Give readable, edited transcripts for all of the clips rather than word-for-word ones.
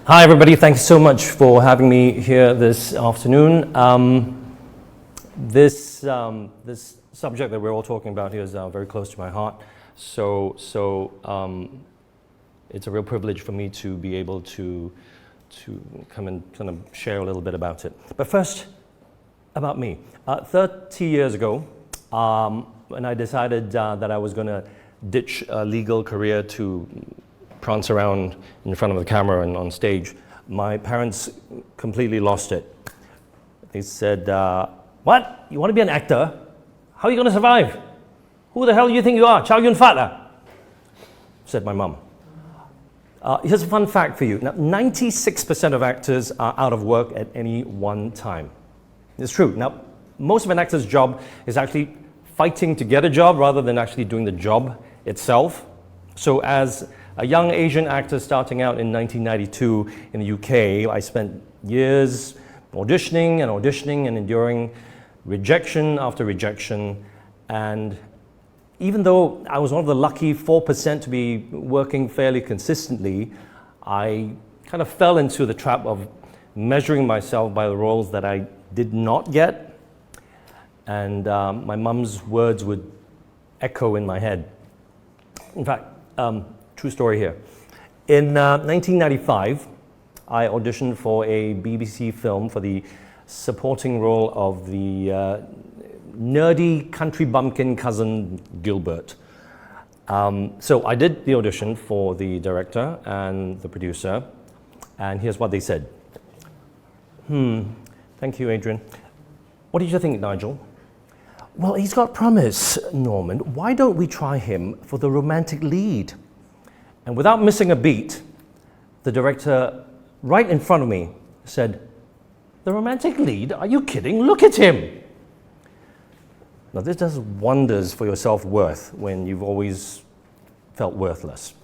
Hi everybody, thanks so much for having me here this afternoon. This subject that we're all talking about here is very close to my heart, so it's a real privilege for me to be able to come and kind of share a little bit about it. But first, about me. 30 years ago, when I decided that I was going to ditch a legal career to prance around in front of the camera and on stage, my parents completely lost it. They said, what? You want to be an actor? How are you going to survive? Who the hell do you think you are? Chow Yun Fat? Said my mum. Here's a fun fact for you. Now, 96% of actors are out of work at any one time. It's true. Now, most of an actor's job is actually fighting to get a job rather than actually doing the job itself. So as a young Asian actor starting out in 1992 in the UK, I spent years auditioning and enduring rejection after rejection. And even though I was one of the lucky 4% to be working fairly consistently, I kind of fell into the trap of measuring myself by the roles that I did not get. And my mum's words would echo in my head. In fact, true story here. In 1995, I auditioned for a BBC film for the supporting role of the nerdy country bumpkin cousin Gilbert. So I did the audition for the director and the producer, and here's what they said. Thank you, Adrian. What did you think, Nigel? Well, he's got promise, Norman. Why don't we try him for the romantic lead? And without missing a beat, the director, right in front of me, said, the romantic lead? Are you kidding? Look at him. Now, this does wonders for your self-worth when you've always felt worthless.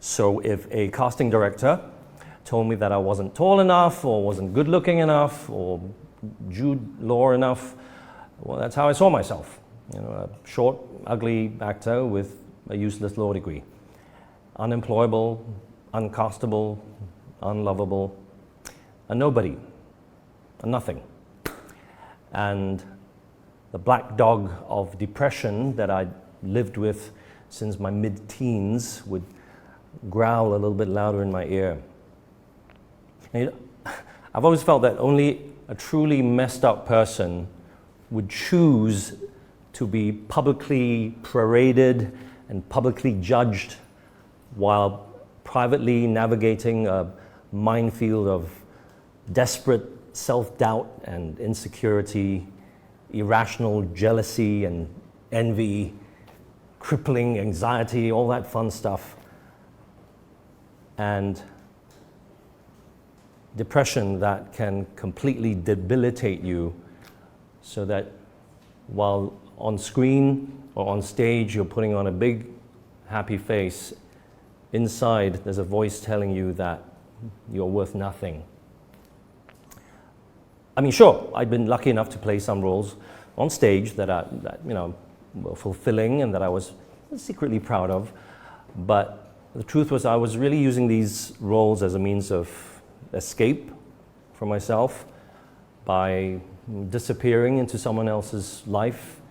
So if a casting director told me that I wasn't tall enough, or wasn't good-looking enough, or Jude Law enough, well, that's how I saw myself. You know, a short, ugly actor with a useless law degree. Unemployable, uncastable, unlovable, a nobody, a nothing. And the black dog of depression that I lived with since my mid-teens would growl a little bit louder in my ear. And, you know, I've always felt that only a truly messed up person would choose to be publicly paraded and publicly judged while privately navigating a minefield of desperate self-doubt and insecurity, irrational jealousy and envy, crippling anxiety, all that fun stuff. And depression that can completely debilitate you, so that while on screen or on stage you're putting on a big happy face, inside there's a voice telling you that you're worth nothing. I mean, sure, I'd been lucky enough to play some roles on stage that you know, were fulfilling and that I was secretly proud of, but the truth was I was really using these roles as a means of escape from myself by disappearing into someone else's life,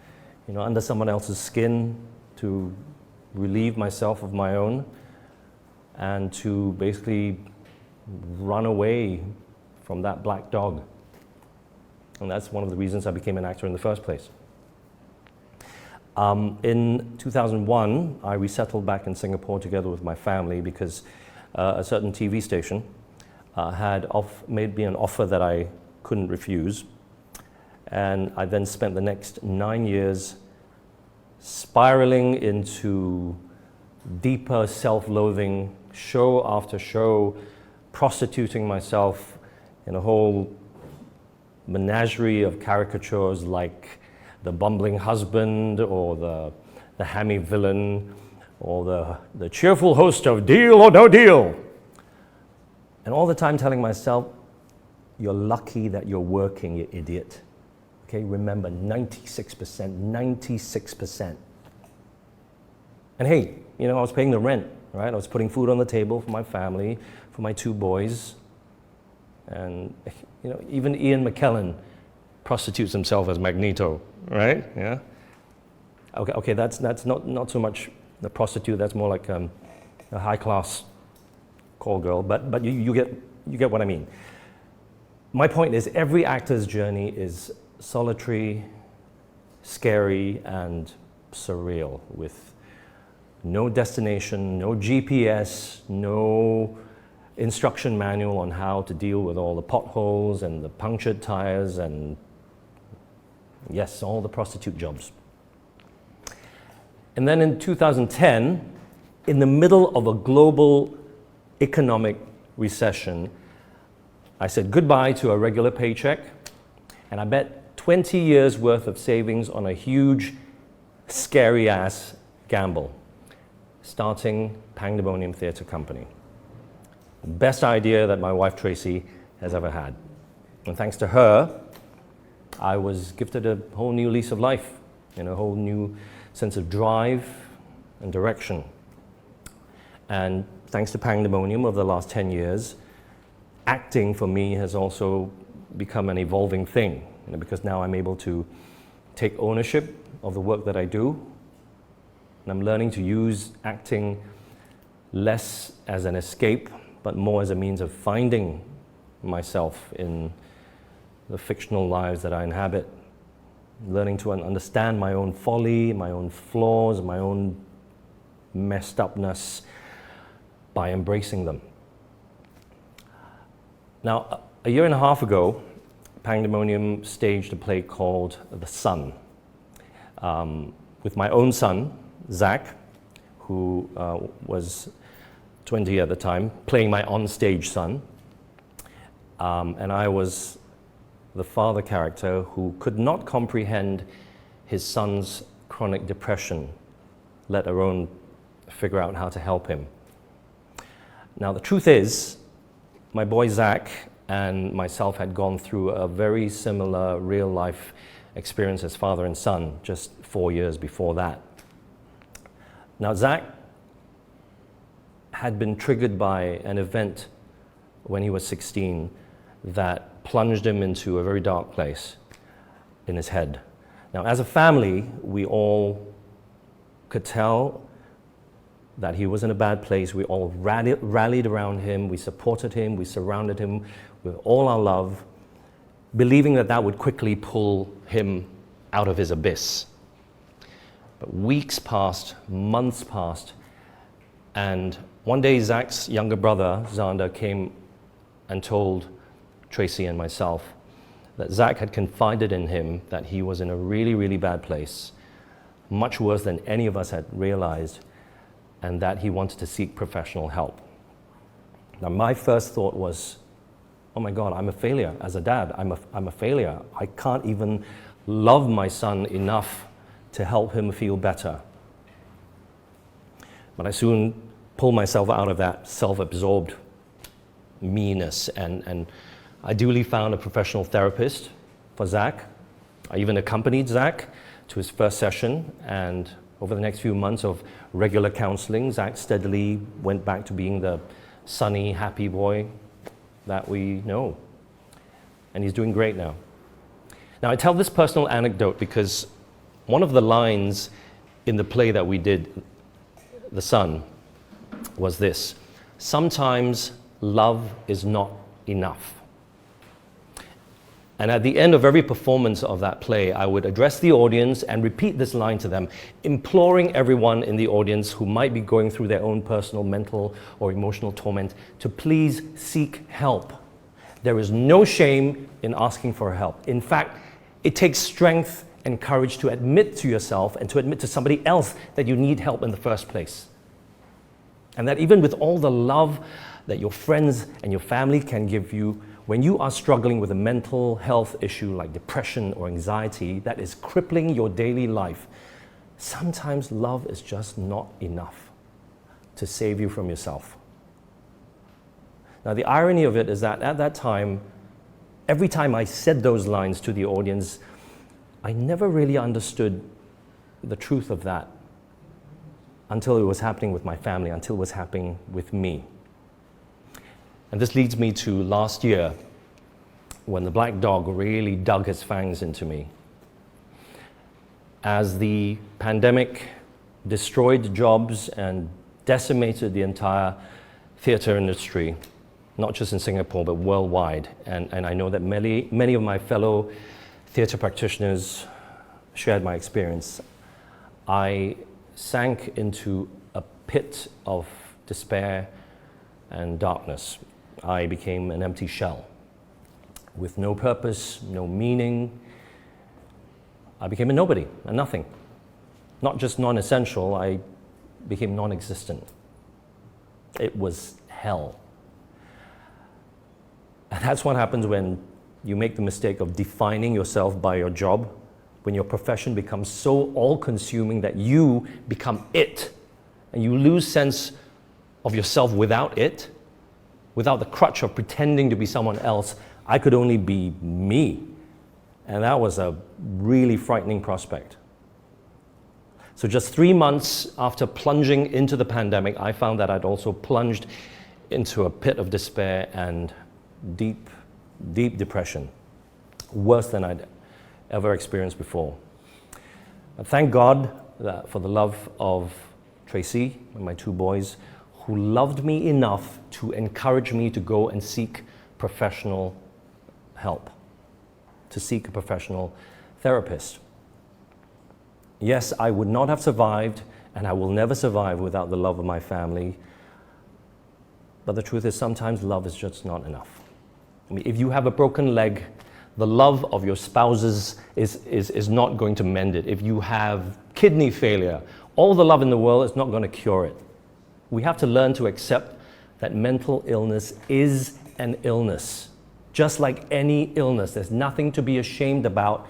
you know, under someone else's skin, to relieve myself of my own and to basically run away from that black dog. And that's one of the reasons I became an actor in the first place. In 2001, I resettled back in Singapore together with my family because a certain TV station had made me an offer that I couldn't refuse. And I then spent the next 9 years spiraling into deeper self-loathing, show after show, prostituting myself in a whole menagerie of caricatures like the bumbling husband, or the hammy villain, or the cheerful host of Deal or No Deal. And all the time telling myself, you're lucky that you're working, you idiot. Okay, remember, 96%, 96%. And hey, you know, I was paying the rent. right? I was putting food on the table for my family, for my 2 boys. And, you know, even Ian McKellen prostitutes himself as Magneto, right? Yeah. Okay, that's not so much the prostitute. That's more like a high-class call girl. But you get what I mean. My point is, every actor's journey is solitary, scary, and surreal, with no destination, no GPS, no instruction manual on how to deal with all the potholes and the punctured tires and, yes, all the prostitute jobs. And then in 2010, in the middle of a global economic recession, I said goodbye to a regular paycheck, and I bet 20 years worth of savings on a huge, scary-ass gamble, starting Pandemonium Theatre Company. The best idea that my wife Tracy has ever had. And thanks to her, I was gifted a whole new lease of life, and a whole new sense of drive and direction. And thanks to Pandemonium over the last 10 years, acting for me has also become an evolving thing, you know, because now I'm able to take ownership of the work that I do, and I'm learning to use acting less as an escape, but more as a means of finding myself in the fictional lives that I inhabit, learning to understand my own folly, my own flaws, my own messed upness by embracing them. Now, a year and a half ago, Pandemonium staged a play called The Son, with my own son, Zach, who was 20 at the time, playing my on-stage son. And I was the father character who could not comprehend his son's chronic depression, let alone figure out how to help him. Now, the truth is, my boy Zach and myself had gone through a very similar real-life experience as father and son just 4 years before that. Now, Zach had been triggered by an event when he was 16 that plunged him into a very dark place in his head. Now, as a family, we all could tell that he was in a bad place. We all rallied around him, we supported him, we surrounded him with all our love, believing that that would quickly pull him out of his abyss. But weeks passed, months passed, and one day Zach's younger brother, Xander, came and told Tracy and myself that Zach had confided in him that he was in a really, really bad place, much worse than any of us had realized, and that he wanted to seek professional help. Now, my first thought was, oh my God, I'm a failure as a dad. I'm a failure. I can't even love my son enough to help him feel better. But I soon pulled myself out of that self-absorbed meanness, and I duly found a professional therapist for Zach. I even accompanied Zach to his first session, and over the next few months of regular counseling, Zach steadily went back to being the sunny, happy boy that we know. And he's doing great now. Now, I tell this personal anecdote because one of the lines in the play that we did, The Son, was this: sometimes love is not enough. And at the end of every performance of that play, I would address the audience and repeat this line to them, imploring everyone in the audience who might be going through their own personal mental or emotional torment to please seek help. There is no shame in asking for help. In fact, it takes strength and courage to admit to yourself and to admit to somebody else that you need help in the first place. And that even with all the love that your friends and your family can give you, when you are struggling with a mental health issue like depression or anxiety that is crippling your daily life, sometimes love is just not enough to save you from yourself. Now, the irony of it is that at that time, every time I said those lines to the audience, I never really understood the truth of that. until it was happening with my family, until it was happening with me. And this leads me to last year, when the black dog really dug his fangs into me. As the pandemic destroyed jobs and decimated the entire theatre industry, not just in Singapore, but worldwide. And I know that many of my fellow theatre practitioners shared my experience. I sank into a pit of despair and darkness. I became an empty shell with no purpose, no meaning. I became a nobody, a nothing. Not just non-essential, I became non-existent. It was hell. And that's what happens when you make the mistake of defining yourself by your job, when your profession becomes so all-consuming that you become it, and you lose sense of yourself without it, without the crutch of pretending to be someone else. I could only be me. And that was a really frightening prospect. So just 3 months after plunging into the pandemic, I found that I'd also plunged into a pit of despair and deep, deep depression, worse than I'd ever experienced before. But thank God for the love of Tracy and my 2 boys, who loved me enough to encourage me to go and seek professional help, to seek a professional therapist. Yes, I would not have survived, and I will never survive without the love of my family. But the truth is, sometimes love is just not enough. I mean, if you have a broken leg, the love of your spouses is not going to mend it. If you have kidney failure, all the love in the world is not going to cure it. We have to learn to accept that mental illness is an illness. Just like any illness, there's nothing to be ashamed about.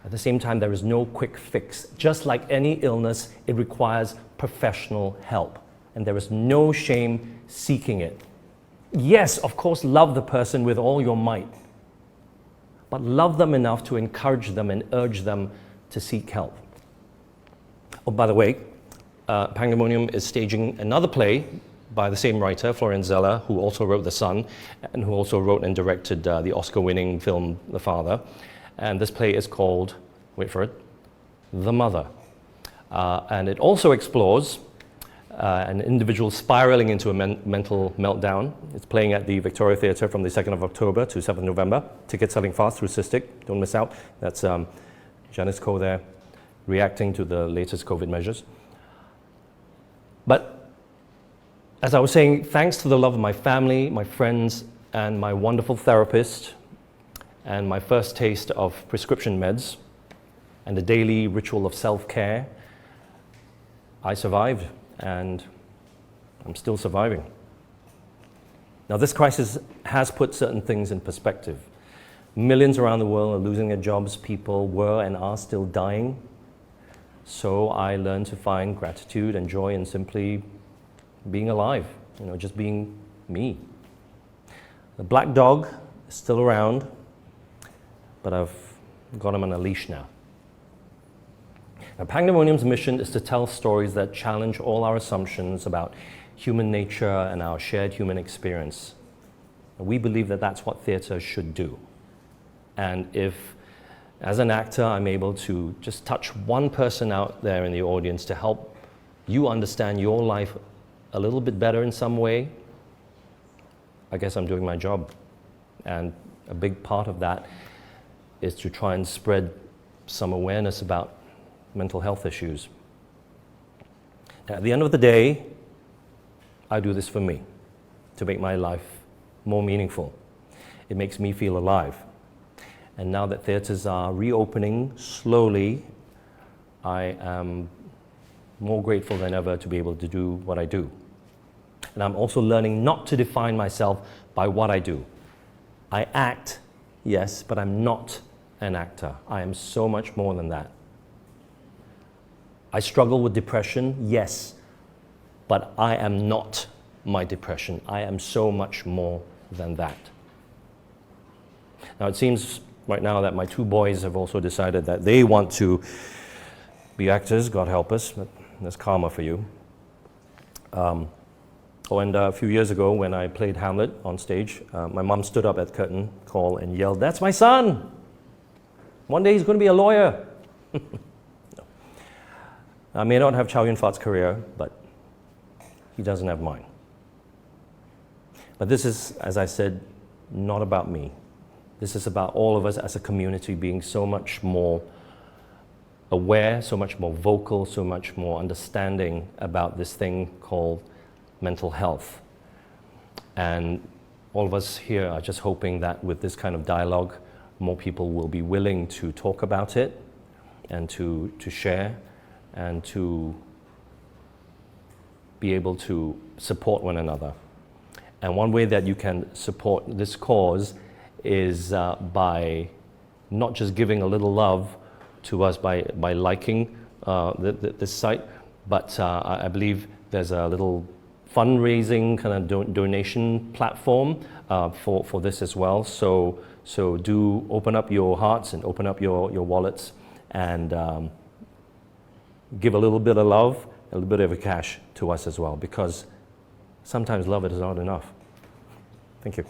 At the same time, there is no quick fix. Just like any illness, it requires professional help. And there is no shame seeking it. Yes, of course, love the person with all your might. But love them enough to encourage them and urge them to seek help. Oh, by the way, Pandemonium is staging another play by the same writer, Florian Zeller, who also wrote The Son, and who also wrote and directed the Oscar-winning film The Father. And this play is called, wait for it, The Mother. And it also explores an individual spiraling into a mental meltdown. It's playing at the Victoria Theatre from the 2nd of October to 7th November. Tickets selling fast through Cystic. Don't miss out. That's Janice Koh there, reacting to the latest COVID measures. But as I was saying, thanks to the love of my family, my friends, and my wonderful therapist, and my first taste of prescription meds, and the daily ritual of self-care, I survived, and I'm still surviving. Now, this crisis has put certain things in perspective. Millions around the world are losing their jobs. People were and are still dying. So I learned to find gratitude and joy in simply being alive, just being me. The black dog is still around, but I've got him on a leash now. Now, Pandemonium's mission is to tell stories that challenge all our assumptions about human nature and our shared human experience. And we believe that that's what theatre should do. And if, as an actor, I'm able to just touch one person out there in the audience to help you understand your life a little bit better in some way, I guess I'm doing my job. And a big part of that is to try and spread some awareness about mental health issues. At the end of the day, I do this for me, to make my life more meaningful. It makes me feel alive. And now that theatres are reopening slowly, I am more grateful than ever to be able to do what I do. And I'm also learning not to define myself by what I do. I act, yes, but I'm not an actor. I am so much more than that. I struggle with depression, yes, but I am not my depression. I am so much more than that. Now, it seems right now that my 2 boys have also decided that they want to be actors, God help us, but that's karma for you. And a few years ago, when I played Hamlet on stage, my mom stood up at the curtain call and yelled, "That's my son! One day he's going to be a lawyer." No. I may not have Chow Yun-fat's career, but he doesn't have mine. But this is, as I said, not about me. This is about all of us as a community being so much more aware, so much more vocal, so much more understanding about this thing called mental health. And all of us here are just hoping that with this kind of dialogue, more people will be willing to talk about it and to share and to be able to support one another. And one way that you can support this cause is by not just giving a little love to us by liking this site, but I believe there's a little fundraising kind of donation platform for this as well. So do open up your hearts and open up your wallets and give a little bit of love, a little bit of cash to us as well, because sometimes love is not enough. Thank you.